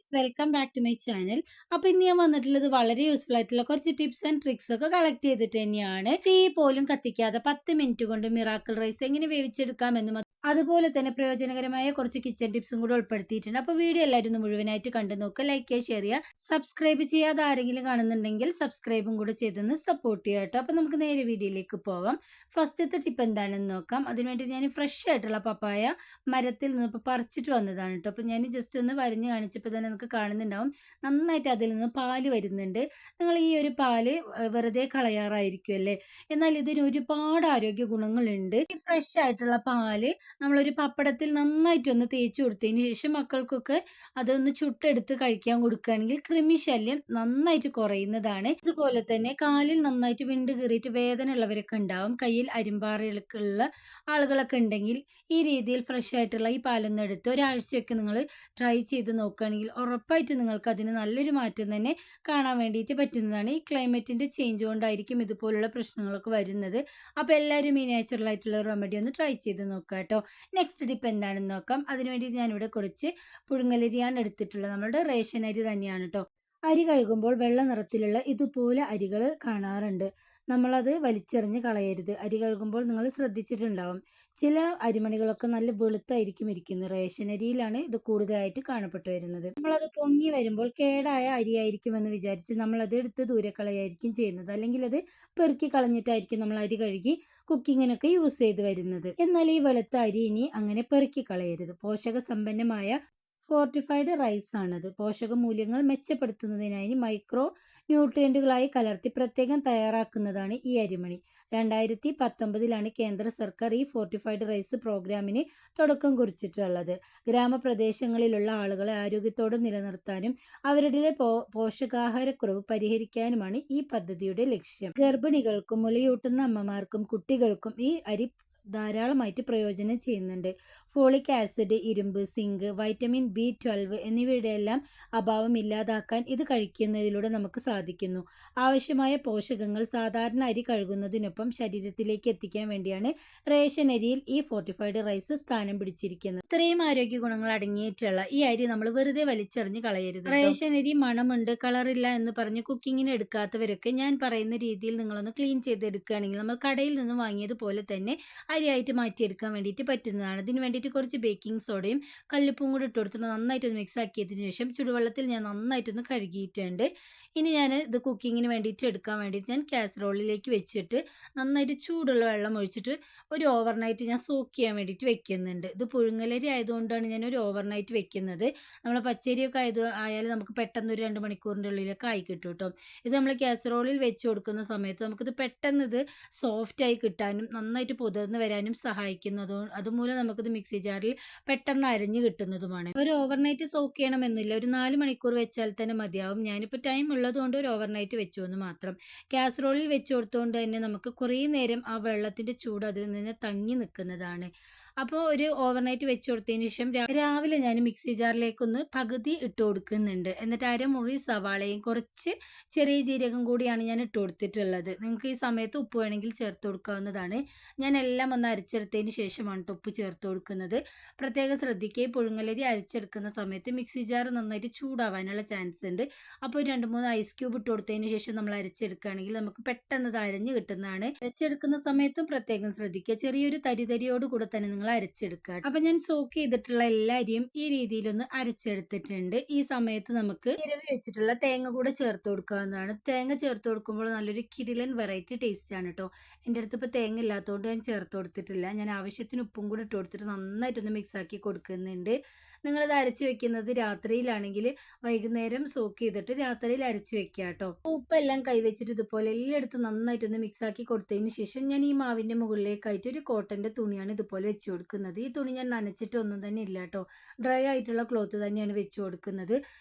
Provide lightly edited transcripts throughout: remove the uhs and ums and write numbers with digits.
Guys, welcome back to my channel. അപ്പൊ ഇന്ന് ഞാൻ വന്നിട്ടുള്ളത് വളരെ യൂസ്ഫുൾ ആയിട്ടുള്ള കുറച്ച് ടിപ്സ് ആൻഡ് ട്രിക്സ് ഒക്കെ കളക്ട് ചെയ്തിട്ട് തന്നെയാണ്. തീ പോലും കത്തിക്കാതെ 10 മിനിറ്റ് കൊണ്ട് മിറാക്കിൾ റൈസ് എങ്ങനെ വേവിച്ചെടുക്കാമെന്നും അതുപോലെ തന്നെ പ്രയോജനകരമായ കുറച്ച് കിച്ചൺ ടിപ്സും കൂടെ ഉൾപ്പെടുത്തിയിട്ടുണ്ട്. അപ്പൊ വീഡിയോ എല്ലാവരും ഒന്ന് മുഴുവനായിട്ട് കണ്ടു നോക്കുക, ലൈക്ക് ചെയ്യുക, ഷെയർ ചെയ്യുക. സബ്സ്ക്രൈബ് ചെയ്യാതെ ആരെങ്കിലും കാണുന്നുണ്ടെങ്കിൽ സബ്സ്ക്രൈബും കൂടെ ചെയ്തൊന്ന് സപ്പോർട്ട് ചെയ്യുക കേട്ടോ. അപ്പൊ നമുക്ക് നേരെ വീഡിയോയിലേക്ക് പോവാം. ഫസ്റ്റത്തെ ടിപ്പ് എന്താണെന്ന് നോക്കാം. അതിനുവേണ്ടി ഞാൻ ഫ്രഷ് ആയിട്ടുള്ള പപ്പായ മരത്തിൽ നിന്ന് ഇപ്പോൾ പറിച്ചിട്ട് വന്നതാണ് കേട്ടോ. അപ്പോൾ ഞാൻ ജസ്റ്റ് ഒന്ന് വരഞ്ഞ് കാണിച്ചപ്പോൾ തന്നെ നിങ്ങൾക്ക് കാണുന്നുണ്ടാവും, നന്നായിട്ട് അതിൽ നിന്ന് പാല് വരുന്നുണ്ട്. നിങ്ങൾ ഈ ഒരു പാല് വെറുതെ കളയാറായിരിക്കും അല്ലേ? എന്നാൽ ഇതിന് ഒരുപാട് ആരോഗ്യ ഗുണങ്ങളുണ്ട്. ഈ ഫ്രഷ് ആയിട്ടുള്ള പാല് നമ്മളൊരു പപ്പടത്തിൽ നന്നായിട്ടൊന്ന് തേച്ച് കൊടുത്തതിന് ശേഷം മക്കൾക്കൊക്കെ അതൊന്ന് ചുട്ടെടുത്ത് കഴിക്കാൻ കൊടുക്കുകയാണെങ്കിൽ കൃമി ശല്യം നന്നായിട്ട് കുറയുന്നതാണ്. അതുപോലെ തന്നെ കാലിൽ നന്നായിട്ട് വിണ്ട് കീറിയിട്ട് വേദന ഉള്ളവരൊക്കെ ഉണ്ടാവും, കയ്യിൽ അരിമ്പാറകളൊക്കെ ഉള്ള ആളുകളൊക്കെ ഉണ്ടെങ്കിൽ ഈ രീതിയിൽ ഫ്രഷ് ആയിട്ടുള്ള ഈ പാലൊന്നും എടുത്ത് ഒരാഴ്ചയൊക്കെ നിങ്ങൾ ട്രൈ ചെയ്ത് നോക്കുകയാണെങ്കിൽ ഉറപ്പായിട്ട് നിങ്ങൾക്ക് അതിന് നല്ലൊരു മാറ്റം തന്നെ കാണാൻ വേണ്ടിയിട്ട് പറ്റുന്നതാണ്. ഈ ക്ലൈമറ്റിൻ്റെ ചേഞ്ച് കൊണ്ടായിരിക്കും ഇതുപോലുള്ള പ്രശ്നങ്ങളൊക്കെ വരുന്നത്. അപ്പോൾ എല്ലാവരും ഈ നാച്ചുറൽ ആയിട്ടുള്ള റെമഡി ഒന്ന് ട്രൈ ചെയ്ത് നോക്കുക കേട്ടോ. നെക്സ്റ്റ് ടിപ്പ് എന്താണെന്ന് നോക്കാം. അതിനുവേണ്ടി ഞാനിവിടെ കുറച്ച് പുഴുങ്ങലരിയാണ് എടുത്തിട്ടുള്ളത്. നമ്മുടെ റേഷൻ അരി തന്നെയാണ് കേട്ടോ. അരി കഴുകുമ്പോൾ വെള്ള നിറത്തിലുള്ള ഇതുപോലെ അരികൾ കാണാറുണ്ട്. നമ്മളത് വലിച്ചെറിഞ്ഞ് കളയരുത്. അരി കഴുകുമ്പോൾ നിങ്ങൾ ശ്രദ്ധിച്ചിട്ടുണ്ടാവും, ചില അരിമണികളൊക്കെ നല്ല വെളുത്തായിരിക്കും ഇരിക്കുന്നത്. റേഷൻ അരിയിലാണ് ഇത് കൂടുതലായിട്ട് കാണപ്പെട്ടു വരുന്നത്. നമ്മളത് പൊങ്ങി വരുമ്പോൾ കേടായ അരിയായിരിക്കുമെന്ന് വിചാരിച്ച് നമ്മളത് എടുത്ത് ദൂരെ കളയായിരിക്കും ചെയ്യുന്നത്. അല്ലെങ്കിൽ അത് പെറുക്കി കളഞ്ഞിട്ടായിരിക്കും നമ്മൾ അരി കഴുകി കുക്കിങ്ങിനൊക്കെ യൂസ് ചെയ്ത് വരുന്നത്. എന്നാൽ ഈ വെളുത്ത അരി ഇനി അങ്ങനെ പെറുക്കി കളയരുത്. പോഷക സമ്പന്നമായ ഫോർട്ടിഫൈഡ് റൈസ് ആണത്. പോഷകമൂല്യങ്ങൾ മെച്ചപ്പെടുത്തുന്നതിനായി മൈക്രോ ന്യൂട്രിയൻറ്റുകളായി കലർത്തി പ്രത്യേകം തയ്യാറാക്കുന്നതാണ് ഈ അരിമണി. 2019 കേന്ദ്ര സർക്കാർ ഈ ഫോർട്ടിഫൈഡ് റൈസ് പ്രോഗ്രാമിന് തുടക്കം കുറിച്ചിട്ടുള്ളത്. ഗ്രാമപ്രദേശങ്ങളിലുള്ള ആളുകളെ ആരോഗ്യത്തോടെ നിലനിർത്താനും അവരുടെ പോഷകാഹാരക്കുറവ് പരിഹരിക്കാനുമാണ് ഈ പദ്ധതിയുടെ ലക്ഷ്യം. ഗർഭിണികൾക്കും മുലയൂട്ടുന്ന അമ്മമാർക്കും കുട്ടികൾക്കും ഈ അരി ധാരാളമായിട്ട് പ്രയോജനം ചെയ്യുന്നുണ്ട്. ഫോളിക് ആസിഡ്, ഇരുമ്പ്, സിങ്ക്, വൈറ്റമിൻ B12 എന്നിവയുടെ എല്ലാം അഭാവം ഇല്ലാതാക്കാൻ ഇത് കഴിക്കുന്നതിലൂടെ നമുക്ക് സാധിക്കുന്നു. ആവശ്യമായ പോഷകങ്ങൾ സാധാരണ അരി കഴുകുന്നതിനൊപ്പം ശരീരത്തിലേക്ക് എത്തിക്കാൻ വേണ്ടിയാണ് റേഷൻ അരിയിൽ ഈ ഫോർട്ടിഫൈഡ് റൈസ് സ്ഥാനം പിടിച്ചിരിക്കുന്നത്. ഇത്രയും ആരോഗ്യ ഗുണങ്ങൾ അടങ്ങിയിട്ടുള്ള ഈ അരി നമ്മൾ വെറുതെ വലിച്ചെറിഞ്ഞ് കളയരുത്. റേഷൻ അരി മണമുണ്ട്, കളറില്ല എന്ന് പറഞ്ഞ് കുക്കിങ്ങിന് എടുക്കാത്തവരൊക്കെ ഞാൻ പറയുന്ന രീതിയിൽ നിങ്ങളൊന്ന് ക്ലീൻ ചെയ്തെടുക്കുകയാണെങ്കിൽ നമ്മൾ കടയിൽ നിന്ന് വാങ്ങിയതുപോലെ തന്നെ അരിയായിട്ട് മാറ്റിയെടുക്കാൻ വേണ്ടിയിട്ട് പറ്റുന്നതാണ്. ഇതിന് വേണ്ടിയിട്ട് കുറച്ച് ബേക്കിംഗ് സോഡയും കല്ലുപ്പും കൂടി ഇട്ട് കൊടുത്തിട്ട് നന്നായിട്ടൊന്ന് മിക്സ് ആക്കിയതിന് ശേഷം ചുടുവെള്ളത്തിൽ ഞാൻ നന്നായിട്ടൊന്ന് കഴുകിയിട്ടുണ്ട്. ഇനി ഞാൻ ഇത് കുക്കിങ്ങിന് വേണ്ടിയിട്ട് എടുക്കാൻ വേണ്ടിയിട്ട് ഞാൻ കാസറോളിലേക്ക് വെച്ചിട്ട് നന്നായിട്ട് ചൂടുള്ള വെള്ളം ഒഴിച്ചിട്ട് ഒരു ഓവർനൈറ്റ് ഞാൻ സോക്ക് ചെയ്യാൻ വേണ്ടിയിട്ട് വെക്കുന്നുണ്ട്. ഇത് പുഴുങ്ങലരി ആയതുകൊണ്ടാണ് ഞാൻ ഒരു ഓവർനൈറ്റ് വെക്കുന്നത്. നമ്മൾ പച്ചരിയൊക്കെ ആയാലും നമുക്ക് പെട്ടെന്ന് ഒരു 2 മണിക്കൂറിൻ്റെ ഉള്ളിലൊക്കെ ആയി കിട്ടും കേട്ടോ. ഇത് നമ്മൾ കാസറോളിൽ വെച്ച് കൊടുക്കുന്ന സമയത്ത് നമുക്കിത് പെട്ടെന്ന് ഇത് സോഫ്റ്റായി കിട്ടാനും നന്നായിട്ട് പുതിർന്ന് വരാനും സഹായിക്കുന്നതും അതുമൂലം നമുക്കിത് മിക്സി ജാറിൽ പെട്ടെന്ന് അരിഞ്ഞ് കിട്ടുന്നതുമാണ്. ഒരു ഓവർനൈറ്റ് സോക്ക് ചെയ്യണമെന്നില്ല, ഒരു 4 മണിക്കൂർ വെച്ചാൽ തന്നെ മതിയാവും. ഞാനിപ്പോൾ ടൈം ഉള്ളതുകൊണ്ട് ഒരു ഓവർനൈറ്റ് വെച്ചു എന്ന് മാത്രം. കാസറോളിൽ വെച്ച് കൊടുത്തുകൊണ്ട് തന്നെ നമുക്ക് കുറേ നേരം ആ വെള്ളത്തിൻ്റെ ചൂട് അതിൽ നിന്ന് തങ്ങി നിൽക്കുന്നതാണ്. അപ്പോൾ ഒരു ഓവർനൈറ്റ് വെച്ച് കൊടുത്തതിന് ശേഷം രാവിലെ ഞാൻ മിക്സി ജാറിലേക്കൊന്ന് പകുതി ഇട്ട് കൊടുക്കുന്നുണ്ട്. എന്നിട്ട് അരമുറി സവാളയും കുറച്ച് ചെറിയ ജീരകം കൂടിയാണ് ഞാൻ ഇട്ട് കൊടുത്തിട്ടുള്ളത്. നിങ്ങൾക്ക് ഈ സമയത്ത് ഉപ്പ് വേണമെങ്കിൽ ചേർത്ത് കൊടുക്കാവുന്നതാണ്. ഞാൻ എല്ലാം ഒന്ന് അരച്ചെടുത്തതിന് ശേഷമാണ് ഉപ്പ് ചേർത്ത് കൊടുക്കുന്നത്. പ്രത്യേകം ശ്രദ്ധിക്കുക, പുഴുങ്ങലരി അരച്ചെടുക്കുന്ന സമയത്ത് മിക്സി ജാർ നന്നായിട്ട് ചൂടാവാനുള്ള ചാൻസ് ഉണ്ട്. അപ്പോൾ 2-3 ഐസ് ക്യൂബ് ഇട്ട് കൊടുത്തതിന് ശേഷം നമ്മൾ അരച്ചെടുക്കുകയാണെങ്കിൽ നമുക്ക് പെട്ടെന്ന് ഇത് അരഞ്ഞ് കിട്ടുന്നതാണ്. അരച്ചെടുക്കുന്ന സമയത്തും പ്രത്യേകം ശ്രദ്ധിക്കുക, ചെറിയൊരു തരിതരിയോട് കൂടെ തന്നെ നിങ്ങൾ അരച്ചെടുക്കുക. അപ്പം ഞാൻ സോക്ക് ചെയ്തിട്ടുള്ള എല്ലാ അരിയും ഈ രീതിയിലൊന്ന് അരച്ചെടുത്തിട്ടുണ്ട്. ഈ സമയത്ത് നമുക്ക് ചിരവി വെച്ചിട്ടുള്ള തേങ്ങ കൂടെ ചേർത്ത് കൊടുക്കാവുന്നതാണ്. തേങ്ങ ചേർത്ത് കൊടുക്കുമ്പോൾ നല്ലൊരു കിടിലൻ വെറൈറ്റി ടേസ്റ്റ് ആണ് കേട്ടോ. എൻ്റെ അടുത്ത് ഇപ്പോൾ തേങ്ങ ഇല്ലാത്തതുകൊണ്ട് ഞാൻ ചേർത്ത് കൊടുത്തിട്ടില്ല. ഞാൻ ആവശ്യത്തിന് ഉപ്പും കൂടി ഇട്ട് കൊടുത്തിട്ട് നന്നായിട്ടൊന്ന് മിക്സ് ആക്കി കൊടുക്കുന്നുണ്ട്. നിങ്ങളിത് അരച്ച് വെക്കുന്നത് രാത്രിയിലാണെങ്കിൽ വൈകുന്നേരം സോക്ക് ചെയ്തിട്ട് രാത്രിയിൽ അരച്ച് വെക്കുക കേട്ടോ. ഉപ്പെല്ലാം കൈവച്ചിട്ട് ഇതുപോലെ എല്ലായിടത്തും നന്നായിട്ടൊന്ന് മിക്സ് ആക്കി കൊടുത്തതിന് ശേഷം ഞാൻ ഈ മാവിൻ്റെ മുകളിലേക്കായിട്ട് ഒരു കോട്ടൻ്റെ തുണിയാണ് ഇതുപോലെ വെച്ച് കൊടുക്കുന്നത്. ഈ തുണി ഞാൻ നനച്ചിട്ട് ഒന്നും തന്നെ ഇല്ല കേട്ടോ, ഡ്രൈ ആയിട്ടുള്ള ക്ലോത്ത് തന്നെയാണ് വെച്ച് കൊടുക്കുന്നത്.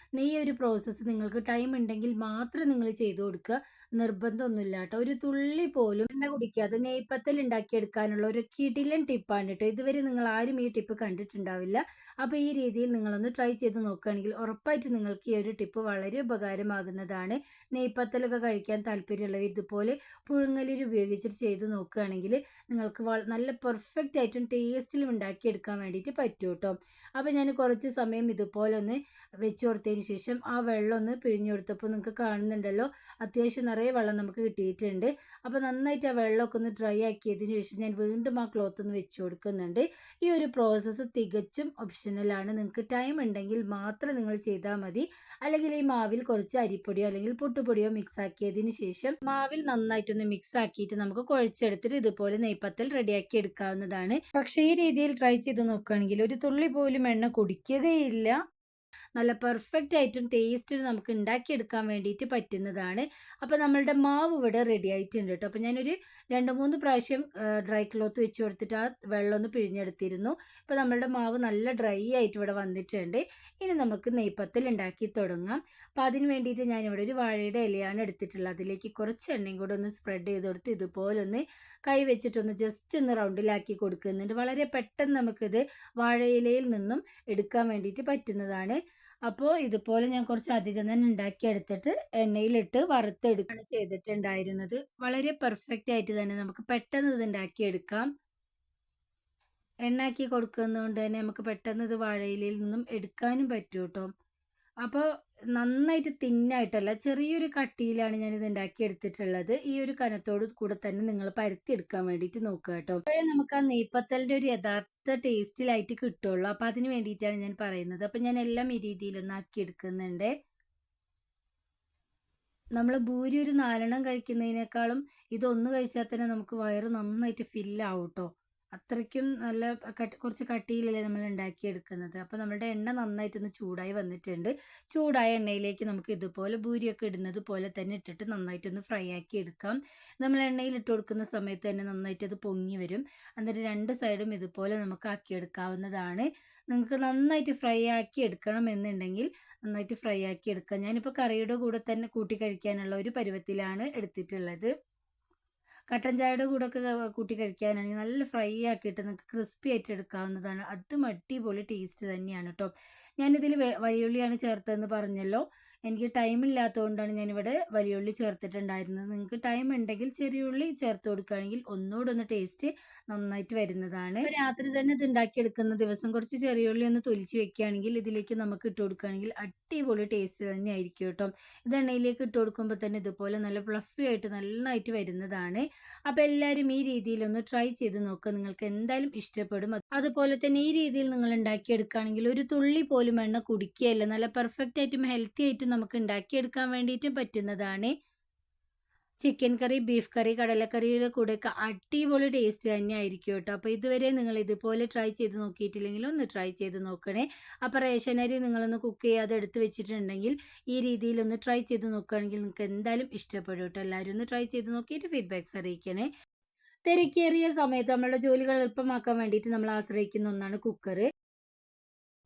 ഈ ഒരു പ്രോസസ്സ് നിങ്ങൾക്ക് ടൈം ഉണ്ടെങ്കിൽ മാത്രം നിങ്ങൾ ചെയ്ത് കൊടുക്കുക, നിർബന്ധമൊന്നുമില്ല കേട്ടോ. ഒരു തുള്ളി പോലും എണ്ണ കുടിക്കാതെ നെയ്പ്പത്തൽ ഉണ്ടാക്കിയെടുക്കാനുള്ള ഒരു കിടിലൻ ടിപ്പാണ് കേട്ടോ. ഇതുവരെ നിങ്ങൾ ആരും ഈ ടിപ്പ് കണ്ടിട്ടുണ്ടാവില്ല. അപ്പോൾ ഈ രീതിയിൽ രീതിയിൽ നിങ്ങളൊന്ന് ട്രൈ ചെയ്ത് നോക്കുകയാണെങ്കിൽ ഉറപ്പായിട്ട് നിങ്ങൾക്ക് ഈ ഒരു ടിപ്പ് വളരെ ഉപകാരമാകുന്നതാണ്. നെയ്പത്തലൊക്കെ കഴിക്കാൻ താല്പര്യമുള്ളവർ ഇതുപോലെ പുഴുങ്ങലരി ഉപയോഗിച്ചിട്ട് ചെയ്ത് നോക്കുകയാണെങ്കിൽ നിങ്ങൾക്ക് നല്ല പെർഫെക്റ്റ് ആയിട്ടും ടേസ്റ്റിലും ഉണ്ടാക്കിയെടുക്കാൻ വേണ്ടിയിട്ട് പറ്റും കേട്ടോ. അപ്പോൾ ഞാൻ കുറച്ച് സമയം ഇതുപോലെ ഒന്ന് വെച്ച് കൊടുത്തതിന് ശേഷം ആ വെള്ളം ഒന്ന് പിഴിഞ്ഞു കൊടുത്തപ്പോൾ നിങ്ങൾക്ക് കാണുന്നുണ്ടല്ലോ, അത്യാവശ്യം നിറയെ വെള്ളം നമുക്ക് കിട്ടിയിട്ടുണ്ട്. അപ്പോൾ നന്നായിട്ട് ആ വെള്ളമൊക്കെ ഒന്ന് ഡ്രൈ ആക്കിയതിന് ശേഷം ഞാൻ വീണ്ടും ആ ക്ലോത്ത് ഒന്ന് വെച്ച് കൊടുക്കുന്നുണ്ട്. ഈ ഒരു പ്രോസസ്സ് തികച്ചും ഓപ്ഷണലാണ്. നിങ്ങൾക്ക് ടൈം ഉണ്ടെങ്കിൽ മാത്രം നിങ്ങൾ ചെയ്താൽ മതി. അല്ലെങ്കിൽ ഈ മാവിൽ കുറച്ച് അരിപ്പൊടിയോ അല്ലെങ്കിൽ പുട്ടുപൊടിയോ മിക്സ് ആക്കിയതിന് ശേഷം മാവിൽ നന്നായിട്ടൊന്ന് മിക്സ് ആക്കിയിട്ട് നമുക്ക് കുഴച്ചെടുത്തിട്ട് ഇതുപോലെ നെയ്പത്തൽ റെഡിയാക്കി എടുക്കാവുന്നതാണ്. പക്ഷേ ഈ രീതിയിൽ ട്രൈ ചെയ്ത് നോക്കുകയാണെങ്കിൽ ഒരു തുള്ളി പോലും എണ്ണ കുടിക്കുകയില്ല. നല്ല പെർഫെക്റ്റ് ആയിട്ടും ടേസ്റ്റിൽ നമുക്ക് ഉണ്ടാക്കിയെടുക്കാൻ വേണ്ടിയിട്ട് പറ്റുന്നതാണ്. അപ്പോൾ നമ്മളുടെ മാവ് ഇവിടെ റെഡി ആയിട്ടുണ്ട് കേട്ടോ. അപ്പോൾ ഞാനൊരു 2-3 പ്രാവശ്യം ഡ്രൈ ക്ലോത്ത് വെച്ച് കൊടുത്തിട്ട് ആ വെള്ളം ഒന്ന് പിഴിഞ്ഞെടുത്തിരുന്നു. ഇപ്പോൾ നമ്മളുടെ മാവ് നല്ല ഡ്രൈ ആയിട്ട് ഇവിടെ വന്നിട്ടുണ്ട്. ഇനി നമുക്ക് നെയ്പത്തൽ ഉണ്ടാക്കി തുടങ്ങാം. അപ്പോൾ അതിന് വേണ്ടിയിട്ട് ഞാനിവിടെ ഒരു വാഴയുടെ ഇലയാണ് എടുത്തിട്ടുള്ളത്. അതിലേക്ക് കുറച്ച് എണ്ണയും കൂടെ ഒന്ന് സ്പ്രെഡ് ചെയ്ത് കൊടുത്ത് ഇതുപോലെ ഒന്ന് കൈ വെച്ചിട്ടൊന്ന് ജസ്റ്റ് ഒന്ന് റൗണ്ടിലാക്കി കൊടുക്കുന്നുണ്ട്. വളരെ പെട്ടെന്ന് നമുക്കിത് വാഴയിലയിൽ നിന്നും എടുക്കാൻ വേണ്ടിയിട്ട് പറ്റുന്നതാണ്. അപ്പോൾ ഇതുപോലെ ഞാൻ കുറച്ച് അധികം തന്നെ ഉണ്ടാക്കിയെടുത്തിട്ട് എണ്ണയിലിട്ട് വറുത്തെടുക്കുകയാണ് ചെയ്തിട്ടുണ്ടായിരുന്നത്. വളരെ പെർഫെക്റ്റ് ആയിട്ട് തന്നെ നമുക്ക് പെട്ടെന്ന് ഇത് ഉണ്ടാക്കിയെടുക്കാം. എണ്ണയാക്കി കൊടുക്കുന്നതുകൊണ്ട് തന്നെ നമുക്ക് പെട്ടെന്ന് ഇത് വാഴയിലയിൽ നിന്നും എടുക്കാനും പറ്റും കേട്ടോ. അപ്പോൾ നന്നായിട്ട് തിന്നായിട്ടല്ല, ചെറിയൊരു കട്ടിയിലാണ് ഞാനിത് ഉണ്ടാക്കിയെടുത്തിട്ടുള്ളത്. ഈ ഒരു കനത്തോട് കൂടെ തന്നെ നിങ്ങൾ പരത്തിയെടുക്കാൻ വേണ്ടിയിട്ട് നോക്കുക കേട്ടോ. അപ്പോഴേ നമുക്ക് ആ നെയ്പത്തലിൻ്റെ ഒരു യഥാർത്ഥ ടേസ്റ്റിലായിട്ട് കിട്ടുള്ളൂ. അപ്പോൾ അതിന് വേണ്ടിയിട്ടാണ് ഞാൻ പറയുന്നത്. അപ്പോൾ ഞാൻ എല്ലാം ഈ രീതിയിലൊന്ന് ആക്കിയെടുക്കുന്നുണ്ട്. നമ്മൾ ഭൂരി ഒരു 4 കഴിക്കുന്നതിനേക്കാളും ഇതൊന്ന് കഴിച്ചാൽ തന്നെ നമുക്ക് വയറ് നന്നായിട്ട് ഫില്ലാവും കേട്ടോ. അത്രയ്ക്കും നല്ല കുറച്ച് കട്ടിയിലല്ലേ നമ്മൾ ഉണ്ടാക്കിയെടുക്കുന്നത്. അപ്പോൾ നമ്മുടെ എണ്ണ നന്നായിട്ടൊന്ന് ചൂടായി വന്നിട്ടുണ്ട്. ചൂടായ എണ്ണയിലേക്ക് നമുക്ക് ഇതുപോലെ ഭൂരിയൊക്കെ ഇടുന്നത് പോലെ തന്നെ ഇട്ടിട്ട് നന്നായിട്ടൊന്ന് ഫ്രൈ ആക്കി എടുക്കാം. നമ്മൾ എണ്ണയിൽ ഇട്ട് കൊടുക്കുന്ന സമയത്ത് തന്നെ നന്നായിട്ട് അത് പൊങ്ങി വരും. എന്നിട്ട് 2 സൈഡും ഇതുപോലെ നമുക്ക് ആക്കിയെടുക്കാവുന്നതാണ്. നിങ്ങൾക്ക് നന്നായിട്ട് ഫ്രൈ ആക്കി എടുക്കണം എന്നുണ്ടെങ്കിൽ നന്നായിട്ട് ഫ്രൈ ആക്കി എടുക്കാം. ഞാനിപ്പോൾ കറിയുടെ കൂടെ തന്നെ കൂട്ടി കഴിക്കാനുള്ള ഒരു പരുവത്തിലാണ് എടുത്തിട്ടുള്ളത്. കട്ടൻ ചായയുടെ കൂടെയൊക്കെ കൂട്ടി കഴിക്കാനാണെങ്കിൽ നല്ല ഫ്രൈ ആക്കിയിട്ട് നിങ്ങൾക്ക് ക്രിസ്പി ആയിട്ട് എടുക്കാവുന്നതാണ്. അതും അടിപൊളി ടേസ്റ്റ് തന്നെയാണ് കേട്ടോ. ഞാനിതിൽ വലിയുള്ളിയാണ് ചേർത്തതെന്ന് പറഞ്ഞല്ലോ. എനിക്ക് ടൈമില്ലാത്തതുകൊണ്ടാണ് ഞാനിവിടെ വലിയുള്ളി ചേർത്തിട്ടുണ്ടായിരുന്നത്. നിങ്ങൾക്ക് ടൈം ഉണ്ടെങ്കിൽ ചെറിയ ഉള്ളി ചേർത്ത് കൊടുക്കുകയാണെങ്കിൽ ഒന്നുകൂടെ ഒന്ന് ടേസ്റ്റ് നന്നായിട്ട് വരുന്നതാണ്. രാത്രി തന്നെ ഇത് ഉണ്ടാക്കിയെടുക്കുന്ന ദിവസം കുറച്ച് ചെറിയ ഉള്ളി ഒന്ന് തൊലിച്ച് വെക്കുകയാണെങ്കിൽ ഇതിലേക്ക് നമുക്ക് ഇട്ട് കൊടുക്കുകയാണെങ്കിൽ അടിപൊളി ടേസ്റ്റ് തന്നെ ആയിരിക്കും കേട്ടോ. ഇത് എണ്ണയിലേക്ക് ഇട്ട് കൊടുക്കുമ്പോൾ തന്നെ ഇതുപോലെ നല്ല ഫ്ലഫി ആയിട്ട് നന്നായിട്ട് വരുന്നതാണ്. അപ്പോൾ എല്ലാവരും ഈ രീതിയിലൊന്ന് ട്രൈ ചെയ്ത് നോക്കുക. നിങ്ങൾക്ക് എന്തായാലും ഇഷ്ടപ്പെടും. അതുപോലെ തന്നെ ഈ രീതിയിൽ നിങ്ങൾ ഉണ്ടാക്കിയെടുക്കുകയാണെങ്കിൽ ഒരു തുള്ളി പോലും എണ്ണ കുടിക്കുകയില്ല. നല്ല പെർഫെക്റ്റ് ആയിട്ടും ഹെൽത്തി ആയിട്ടും നമുക്ക് ഉണ്ടാക്കിയെടുക്കാൻ വേണ്ടിയിട്ടും പറ്റുന്നതാണ്. ചിക്കൻ കറി, ബീഫ് കറി, കടലക്കറിയുടെ കൂടെയൊക്കെ അടിപൊളി ടേസ്റ്റ് തന്നെയായിരിക്കും കേട്ടോ. അപ്പോൾ ഇതുവരെ നിങ്ങൾ ഇതുപോലെ ട്രൈ ചെയ്ത് നോക്കിയിട്ടില്ലെങ്കിൽ ഒന്ന് ട്രൈ ചെയ്ത് നോക്കണേ. അപ്പോൾ റേഷൻ അരി നിങ്ങളൊന്ന് കുക്ക് ചെയ്യാതെ എടുത്ത് വെച്ചിട്ടുണ്ടെങ്കിൽ ഈ രീതിയിലൊന്ന് ട്രൈ ചെയ്ത് നോക്കുകയാണെങ്കിൽ നിങ്ങൾക്ക് എന്തായാലും ഇഷ്ടപ്പെടും കേട്ടോ. എല്ലാവരും ഒന്ന് ട്രൈ ചെയ്ത് നോക്കിയിട്ട് ഫീഡ്ബാക്ക്സ് അറിയിക്കണേ. തിരക്കേറിയ സമയത്ത് നമ്മളുടെ ജോലികൾ എളുപ്പമാക്കാൻ വേണ്ടിയിട്ട് നമ്മൾ ആശ്രയിക്കുന്ന ഒന്നാണ് കുക്കർ.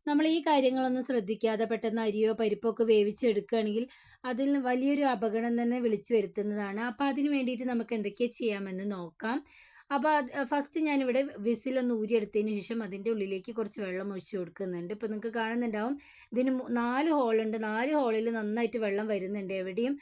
നമ്മൾ ഈ കാര്യങ്ങളൊന്നും ശ്രദ്ധിക്കാതെ പെട്ടെന്ന് അരിയോ പരിപ്പോ ഒക്കെ വേവിച്ചെടുക്കുകയാണെങ്കിൽ അതിൽ വലിയൊരു അപകടം തന്നെ വിളിച്ചു വരുത്തുന്നതാണ്. അപ്പോൾ അതിന് വേണ്ടിയിട്ട് നമുക്ക് എന്തൊക്കെ ചെയ്യാമെന്ന് നോക്കാം. അപ്പോൾ ഫസ്റ്റ് ഞാനിവിടെ വിസിലൊന്ന് ഊരിയെടുത്തതിന് ശേഷം അതിൻ്റെ ഉള്ളിലേക്ക് കുറച്ച് വെള്ളം ഒഴിച്ച് കൊടുക്കുന്നുണ്ട്. ഇപ്പോൾ നിങ്ങൾക്ക് കാണുന്നുണ്ടാവും ഇതിന് 4 ഹോളുണ്ട്. 4 ഹോളിൽ നന്നായിട്ട് വെള്ളം വരുന്നുണ്ട്. എവിടെയും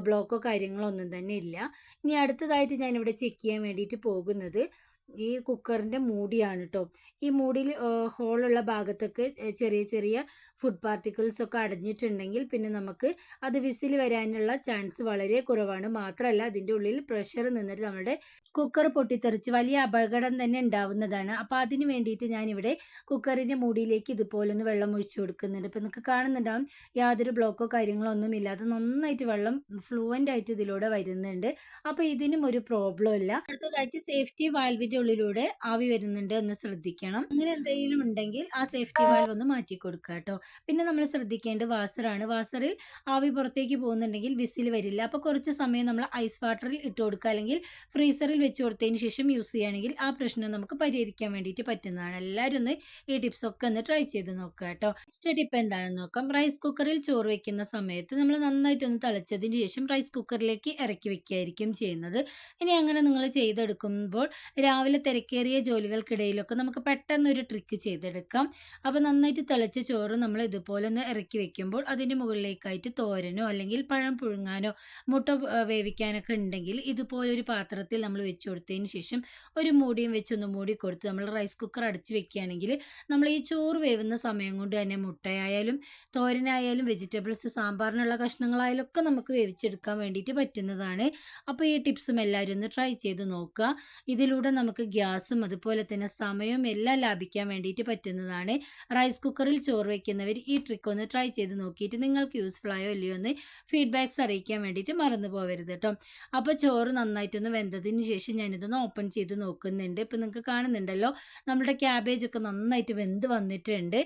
ബ്ലോക്കോ കാര്യങ്ങളോ ഒന്നും തന്നെ ഇല്ല. ഇനി അടുത്തതായിട്ട് ഞാനിവിടെ ചെക്ക് ചെയ്യാൻ വേണ്ടിയിട്ട് പോകുന്നത് ഈ കുക്കറിൻ്റെ മൂടിയാണ് കേട്ടോ. ഈ മൂടിയിൽ ഹോളുള്ള ഭാഗത്തൊക്കെ ചെറിയ ചെറിയ ഫുഡ് പാർട്ടിക്കിൾസ് ഒക്കെ അടഞ്ഞിട്ടുണ്ടെങ്കിൽ പിന്നെ നമുക്ക് അത് വിസിൽ വരാനുള്ള ചാൻസ് വളരെ കുറവാണ്. മാത്രമല്ല അതിൻ്റെ ഉള്ളിൽ പ്രഷർ നിന്നിട്ട് നമ്മുടെ കുക്കർ പൊട്ടിത്തെറിച്ച് വലിയ അപകടം തന്നെ ഉണ്ടാവുന്നതാണ്. അപ്പോൾ അതിന് വേണ്ടിയിട്ട് ഞാനിവിടെ കുക്കറിൻ്റെ മൂടിയിലേക്ക് ഇതുപോലെ ഒന്ന് വെള്ളം ഒഴിച്ചു കൊടുക്കുന്നുണ്ട്. ഇപ്പോൾ നിങ്ങൾക്ക് കാണുന്നുണ്ടാവും യാതൊരു ബ്ലോക്കോ കാര്യങ്ങളോ ഒന്നും ഇല്ലാതെ നന്നായിട്ട് വെള്ളം ഫ്ലുവൻ്റ് ആയിട്ട് ഇതിലൂടെ വരുന്നുണ്ട്. അപ്പോൾ ഇതിനും ഒരു പ്രോബ്ലം ഇല്ല. അടുത്തതായിട്ട് സേഫ്റ്റി വാൽവിൻ്റെ ഉള്ളിലൂടെ ആവി വരുന്നുണ്ട് എന്ന് ശ്രദ്ധിക്കണം. അങ്ങനെ എന്തെങ്കിലും ഉണ്ടെങ്കിൽ ആ സേഫ്റ്റി വാൽവ് ഒന്ന് മാറ്റി കൊടുക്കുക കേട്ടോ. പിന്നെ നമ്മൾ ശ്രദ്ധിക്കേണ്ടത് വാസറാണ്. വാസറിൽ ആവി പുറത്തേക്ക് പോകുന്നുണ്ടെങ്കിൽ വിസിൽ വരില്ല. അപ്പോൾ കുറച്ച് സമയം നമ്മൾ ഐസ് വാട്ടറിൽ ഇട്ട് കൊടുക്കുക, അല്ലെങ്കിൽ ഫ്രീസറിൽ വെച്ച് കൊടുത്തതിന് ശേഷം യൂസ് ചെയ്യുകയാണെങ്കിൽ ആ പ്രശ്നം നമുക്ക് പരിഹരിക്കാൻ വേണ്ടിയിട്ട് പറ്റുന്നതാണ്. എല്ലാവരും ഒന്ന് ഈ ടിപ്സൊക്കെ ഒന്ന് ട്രൈ ചെയ്ത് നോക്കുക കേട്ടോ. നെക്സ്റ്റ് ടിപ്പ് എന്താണെന്ന് നോക്കാം. റൈസ് കുക്കറിൽ ചോറ് വെക്കുന്ന സമയത്ത് നമ്മൾ നന്നായിട്ടൊന്ന് തിളച്ചതിന് ശേഷം റൈസ് കുക്കറിലേക്ക് ഇറക്കി വെക്കുകയായിരിക്കും ചെയ്യുന്നത്. ഇനി അങ്ങനെ നിങ്ങൾ ചെയ്തെടുക്കുമ്പോൾ രാവിലെ തിരക്കേറിയ ജോലികൾക്കിടയിലൊക്കെ നമുക്ക് പെട്ടെന്നൊരു ട്രിക്ക് ചെയ്തെടുക്കാം. അപ്പോൾ നന്നായിട്ട് തിളച്ച ചോറ് നമ്മൾ ഇതുപോലെ ഒന്ന് ഇറക്കി വെക്കുമ്പോൾ അതിൻ്റെ മുകളിലേക്കായിട്ട് തോരനോ അല്ലെങ്കിൽ പഴം പുഴുങ്ങാനോ മുട്ട വേവിക്കാനൊക്കെ ഉണ്ടെങ്കിൽ ഇതുപോലെ ഒരു പാത്രത്തിൽ നമ്മൾ വെച്ച് കൊടുത്തതിന് ശേഷം ഒരു മൂടിയും വെച്ചൊന്ന് മൂടി കൊടുത്ത് നമ്മൾ റൈസ് കുക്കർ അടച്ച് വെക്കുകയാണെങ്കിൽ നമ്മൾ ഈ ചോറ് വേവുന്ന സമയം കൊണ്ട് തന്നെ മുട്ടയായാലും തോരനായാലും വെജിറ്റബിൾസ് സാമ്പാറിനുള്ള കഷ്ണങ്ങളായാലും ഒക്കെ നമുക്ക് വേവിച്ചെടുക്കാൻ വേണ്ടിയിട്ട് പറ്റുന്നതാണ്. അപ്പോൾ ഈ ടിപ്സും എല്ലാവരും ഒന്ന് ട്രൈ ചെയ്ത് നോക്കുക. ഇതിലൂടെ നമുക്ക് ഗ്യാസും അതുപോലെ തന്നെ സമയവും എല്ലാം ലാഭിക്കാൻ വേണ്ടിയിട്ട് പറ്റുന്നതാണ്. റൈസ് കുക്കറിൽ ചോറ് വയ്ക്കുന്നവർ ഈ ട്രിക്ക് ഒന്ന് ട്രൈ ചെയ്ത് നോക്കിയിട്ട് നിങ്ങൾക്ക് യൂസ്ഫുൾ ആയോ ഇല്ലയോ എന്ന് ഫീഡ്ബാക്ക്സ് അറിയിക്കാൻ വേണ്ടിയിട്ട് മറന്നു പോകരുത് കേട്ടോ. അപ്പോൾ ചോറ് നന്നായിട്ടൊന്ന് വെന്തതിന് ശേഷം ഞാനിതൊന്ന് ഓപ്പൺ ചെയ്ത് നോക്കുന്നുണ്ട്. ഇപ്പോൾ നിങ്ങൾക്ക് കാണുന്നുണ്ടല്ലോ, നമ്മുടെ ക്യാബേജ് ഒക്കെ നന്നായിട്ട് വെന്ത് വന്നിട്ടുണ്ട്.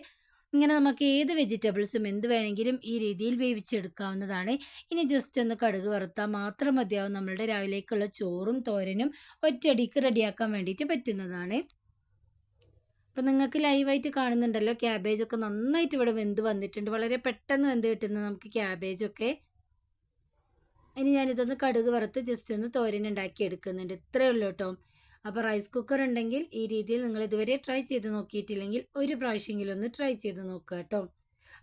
ഇങ്ങനെ നമുക്ക് ഏത് വെജിറ്റബിൾസും എന്ത് വേണമെങ്കിലും ഈ രീതിയിൽ വേവിച്ചെടുക്കാവുന്നതാണ്. ഇനി ജസ്റ്റ് ഒന്ന് കടുക് വറുത്താൽ മാത്രം മതിയാവും നമ്മളുടെ രാവിലേക്കുള്ള ചോറും തോരനും ഒറ്റയടിക്ക് റെഡിയാക്കാൻ വേണ്ടിയിട്ട് പറ്റുന്നതാണ്. അപ്പം നിങ്ങൾക്ക് ലൈവായിട്ട് കാണുന്നുണ്ടല്ലോ, ക്യാബേജൊക്കെ നന്നായിട്ട് ഇവിടെ വെന്ത് വന്നിട്ടുണ്ട്. വളരെ പെട്ടെന്ന് വെന്ത് കിട്ടുന്ന നമുക്ക് ക്യാബേജൊക്കെ. ഇനി ഞാനിതൊന്ന് കടുക് വറുത്ത് ജസ്റ്റ് ഒന്ന് തോരൻ ഉണ്ടാക്കി എടുക്കുന്നുണ്ട്. ഇത്രയേ ഉള്ളൂ കേട്ടോ. അപ്പോൾ റൈസ് കുക്കർ ഉണ്ടെങ്കിൽ ഈ രീതിയിൽ നിങ്ങൾ ഇതുവരെ ട്രൈ ചെയ്ത് നോക്കിയിട്ടില്ലെങ്കിൽ ഒരു പ്രാവശ്യമെങ്കിലും ഒന്ന് ട്രൈ ചെയ്ത് നോക്കുക കേട്ടോ.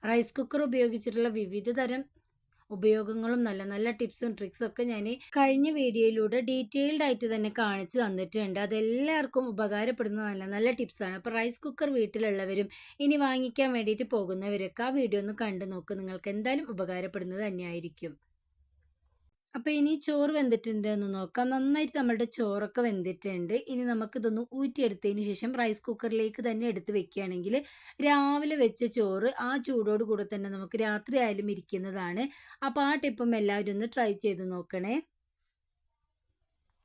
റൈസ് കുക്കർ ഉപയോഗിച്ചിട്ടുള്ള വിവിധ തരം ഉപയോഗങ്ങളും നല്ല നല്ല ടിപ്സും ട്രിക്സും ഒക്കെ ഞാൻ കഴിഞ്ഞ വീഡിയോയിലൂടെ ഡീറ്റെയിൽഡ് ആയിട്ട് തന്നെ കാണിച്ചു തന്നിട്ടുണ്ട്. അതെല്ലാവർക്കും ഉപകാരപ്പെടുന്ന നല്ല നല്ല ടിപ്സാണ്. അപ്പോൾ റൈസ് കുക്കർ വീട്ടിലുള്ളവരും ഇനി വാങ്ങിക്കാൻ വേണ്ടിയിട്ട് പോകുന്നവരൊക്കെ ആ വീഡിയോ ഒന്ന് കണ്ടു നോക്കുക. നിങ്ങൾക്ക് എന്തായാലും ഉപകാരപ്പെടുന്നത് തന്നെയായിരിക്കും. അപ്പോൾ ഇനി ചോറ് വെന്തിട്ടുണ്ട് എന്ന് നോക്കാം. നന്നായിട്ട് നമ്മളുടെ ചോറൊക്കെ വെന്തിട്ടുണ്ട്. ഇനി നമുക്കിതൊന്ന് ഊറ്റിയെടുത്തതിന് ശേഷം റൈസ് കുക്കറിലേക്ക് തന്നെ എടുത്ത് വെക്കുകയാണെങ്കിൽ രാവിലെ വെച്ച ചോറ് ആ ചൂടോട് കൂടെ തന്നെ നമുക്ക് രാത്രി ആയാലും ഇരിക്കുന്നതാണ്. അപ്പോൾ ആ ടിപ്പും എല്ലാവരും ഒന്ന് ട്രൈ ചെയ്ത് നോക്കണേ.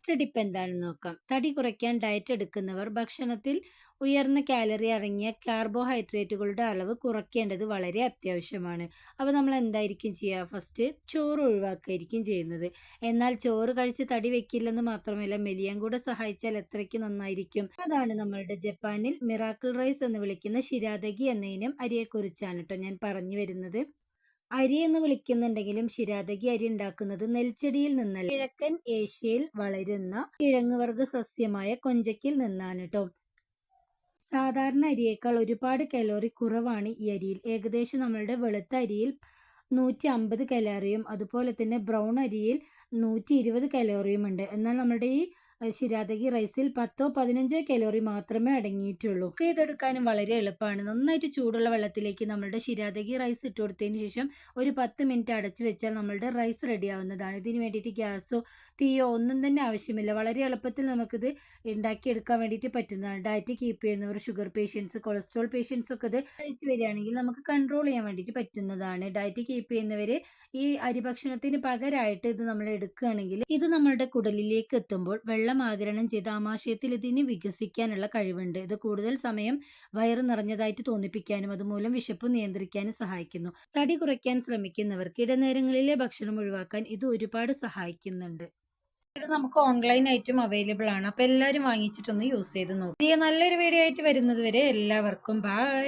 ടിപ്പ് എന്താണെന്ന് നോക്കാം. തടി കുറയ്ക്കാൻ ഡയറ്റ് എടുക്കുന്നവർ ഭക്ഷണത്തിൽ ഉയർന്ന കാലറി അടങ്ങിയ കാർബോഹൈഡ്രേറ്റുകളുടെ അളവ് കുറയ്ക്കേണ്ടത് വളരെ അത്യാവശ്യമാണ്. അപ്പോൾ നമ്മൾ എന്തായിരിക്കും ചെയ്യുക? ഫസ്റ്റ് ചോറ് ഒഴിവാക്കുകയായിരിക്കും ചെയ്യുന്നത്. എന്നാൽ ചോറ് കഴിച്ച് തടി വെക്കില്ലെന്ന് മാത്രമല്ല, മെലിയാൻ കൂടെ സഹായിച്ചാൽ എത്രയ്ക്ക് നന്നായിരിക്കും. അതാണ് നമ്മളുടെ ജപ്പാനിൽ മിറാക്കിൾ റൈസ് എന്ന് വിളിക്കുന്ന ശിരാതകി എന്ന ഇനം അരിയെക്കുറിച്ചാണ് കേട്ടോ ഞാൻ പറഞ്ഞു വരുന്നത്. അരി എന്ന് വിളിക്കുന്നുണ്ടെങ്കിലും ശിരാതകി അരി ഉണ്ടാക്കുന്നത് നെൽച്ചെടിയിൽ നിന്നല്ല, കിഴക്കൻ ഏഷ്യയിൽ വളരുന്ന കിഴങ്ങുവർഗ സസ്യമായ കൊഞ്ചയ്ക്കിൽ നിന്നാണ് കേട്ടോ. സാധാരണ അരിയേക്കാൾ ഒരുപാട് കലോറി കുറവാണ് ഈ അരിയിൽ. ഏകദേശം നമ്മളുടെ വെളുത്ത അരിയിൽ 150 കലോറിയും അതുപോലെ തന്നെ ബ്രൗൺ അരിയിൽ 120 കലോറിയും ഉണ്ട്. എന്നാൽ നമ്മുടെ ഈ ശിരാതകി റൈസിൽ 10-15 കലോറി മാത്രമേ അടങ്ങിയിട്ടുള്ളൂ. കുക്ക് ചെയ്തെടുക്കാനും വളരെ എളുപ്പമാണ്. നന്നായിട്ട് ചൂടുള്ള വെള്ളത്തിലേക്ക് നമ്മളുടെ ശിരാതകി റൈസ് ഇട്ട് കൊടുത്തതിന് ശേഷം ഒരു 10 മിനിറ്റ് അടച്ചു വെച്ചാൽ നമ്മളുടെ റൈസ് റെഡി ആവുന്നതാണ്. ഇതിന് വേണ്ടിയിട്ട് ഗ്യാസോ തീയോ ഒന്നും തന്നെ ആവശ്യമില്ല. വളരെ എളുപ്പത്തിൽ നമുക്കിത് ഉണ്ടാക്കിയെടുക്കാൻ വേണ്ടിയിട്ട് പറ്റുന്നതാണ്. ഡയറ്റ് കീപ്പ് ചെയ്യുന്നവർ, ഷുഗർ പേഷ്യൻസ്, കൊളസ്ട്രോൾ പേഷ്യൻസ് ഒക്കെ ഇത് കഴിച്ചു വരികയാണെങ്കിൽ നമുക്ക് കൺട്രോൾ ചെയ്യാൻ വേണ്ടിയിട്ട് പറ്റുന്നതാണ്. ഡയറ്റ് കീപ്പ് ചെയ്യുന്നവർ ഈ അരിഭക്ഷണത്തിന് പകരമായിട്ട് ഇത് നമ്മൾ എടുക്കുകയാണെങ്കിൽ ഇത് നമ്മളുടെ കുടലിലേക്ക് എത്തുമ്പോൾ വെള്ളം ആഗിരണം ചെയ്ത് ആമാശയത്തിൽ ഇതിന് വികസിക്കാനുള്ള കഴിവുണ്ട്. ഇത് കൂടുതൽ സമയം വയറ് നിറഞ്ഞതായിട്ട് തോന്നിപ്പിക്കാനും അതുമൂലം വിശപ്പ് നിയന്ത്രിക്കാനും സഹായിക്കുന്നു. തടി കുറയ്ക്കാൻ ശ്രമിക്കുന്നവർക്ക് ഇടനേരങ്ങളിലെ ഭക്ഷണം ഒഴിവാക്കാൻ ഇത് ഒരുപാട് സഹായിക്കുന്നുണ്ട്. ഇത് നമുക്ക് ഓൺലൈനായിട്ടും അവൈലബിൾ ആണ്. അപ്പോൾ എല്ലാവരും വാങ്ങിച്ചിട്ടൊന്ന് യൂസ് ചെയ്ത് നോക്കുക. നല്ലൊരു വീഡിയോ ആയിട്ട് വരുന്നത് വരെ എല്ലാവർക്കും ബൈ.